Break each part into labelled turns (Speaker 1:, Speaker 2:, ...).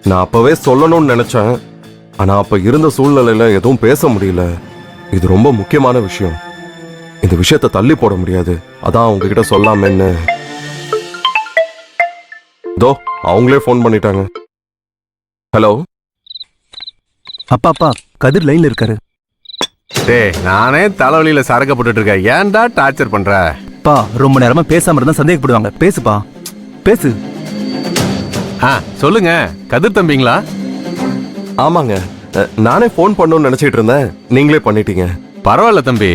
Speaker 1: நான் அப்பவே சொல்லணும்னு நினைச்சேன். ஆனா அப்ப இருந்த சூழ்நிலையில எதுவும் பேச முடியல. இது ரொம்ப முக்கியமான விஷயம். இந்த விஷயத்தை தள்ளி போட முடியாது. அதான் உங்ககிட்ட சொல்லாமன்னு. தோ அவங்களே ஃபோன் பண்ணிட்டாங்க. ஹலோ
Speaker 2: அப்பா அப்பா கதிர் லைன்ல இருக்காரு.
Speaker 3: டேய், நானே தலைவலியில சரக்க போட்டுட்டு இருக்கேன். ஏன்டா டார்ச்சர் பண்ற?
Speaker 2: பா ரொம்ப நேரமா பேசாம இருந்தா சந்தேகப்படுவாங்க. பேசுப்பா பேசு.
Speaker 3: சொல்லுங்க, கதிர் தம்பிங்களா?
Speaker 1: ஆமாங்க, நானே ஃபோன் பண்ணணும்னு நினைச்சிட்டு இருந்தேன். நீங்களே பண்ணிட்டீங்க.
Speaker 3: பரவாயில்ல தம்பி,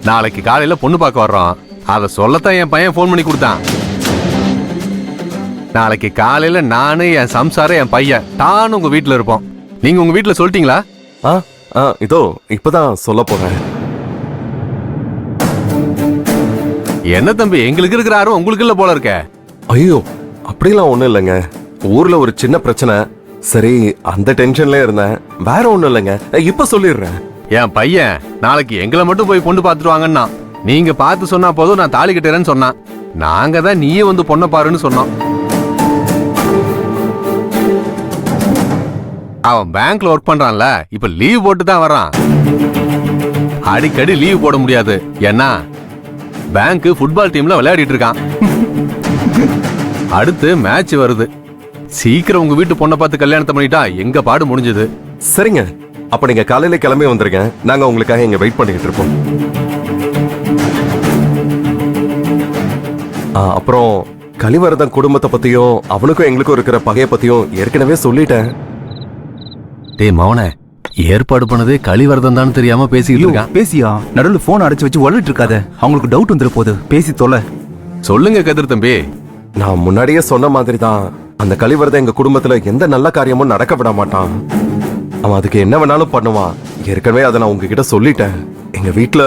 Speaker 3: நாளைக்கு காலையில பொண்ணு பார்க்க வர்றோம். அதை சொல்லத்தான் என் பையன் ஃபோன் பண்ணி கொடுத்தான். நாளைக்கு காலையில நானு, என் சம்சாரம், என் பையன் தானும் உங்க வீட்டுல இருப்போம். நீங்க உங்க வீட்டுல சொல்லிட்டீங்களா?
Speaker 1: இதோ இப்பதான் சொல்ல போறேன்.
Speaker 3: என்ன தம்பி, எங்களுக்கு இருக்கிற ஆர்வம் உங்களுக்கு இல்ல போல இருக்க.
Speaker 1: ஐயோ அப்படிலாம் ஒண்ணும் இல்லைங்க. ஊர்ல ஒரு சின்ன பிரச்சனை. சரி, அந்த டென்ஷன்ல இருந்தேன். வேற ஒண்ணும் இல்லைங்க. இப்ப சொல்லிடுறேன்.
Speaker 3: என் பையன் நாளைக்கு எங்களை மட்டும் போய் பொண்ணு பார்த்துட்டு வாங்கன்னா, நீங்க பார்த்து சொன்னா போதும், நான் தாலி கட்டுறேன்னு சொன்னான். நாங்க தான் நீயே வந்து பொண்ணை பாருன்னு சொன்னோம். அவன் பேங்க்ல ஒர்க் பண்றான்ல, இப்ப லீவ் போட்டு தான் வரான். அடிக்கடி லீவ் போட முடியாது, ஏன்னா பேங்க் ஃபுட்பால் டீம்ல விளையாடிட்டு இருக்கான். அடுத்து மேட்ச் வருது. சீக்கிரம் உங்க வீட்டு பொண்ணை பார்த்து கல்யாணத்தை பண்ணிட்டா எங்க பாடு முடிஞ்சது.
Speaker 1: சரிங்க, அப்ப நீங்க காலையில கிளம்பி வந்துருங்க. நாங்க உங்களுக்காக இங்க வெயிட் பண்ணிக்கிட்டு இருப்போம். அப்புறம் கலிவரதன் குடும்பத்தை பத்தியும் அவனுக்கும் எங்களுக்கும் இருக்கிற பகைய பத்தியும் ஏற்கனவே சொல்லிட்டேன்.
Speaker 3: டேய் மவனே, ஏற்பாடு பண்ணதே கலிவரதன் தான் தெரியாம பேசிக்கிட்டு இருக்கான்.
Speaker 2: பேசியா நடுவில் போன் அடைச்சு வச்சு உளறிட்டு இருக்காத. அவங்களுக்கு டவுட் வந்துட போகுது. பேசி தொலை.
Speaker 3: சொல்லுங்க கதிர் தம்பி.
Speaker 1: நான் முன்னாடியே சொன்ன மாதிரி தான், அந்த கலிவரதன் எங்க குடும்பத்துல எந்த நல்ல காரியமும் நடக்க விட மாட்டான். அவன் அதுக்கு என்ன வேணாலும் பண்ணுவான். ஏற்கனவே அதை நான் உங்ககிட்ட சொல்லிட்டேன். எங்க வீட்டுல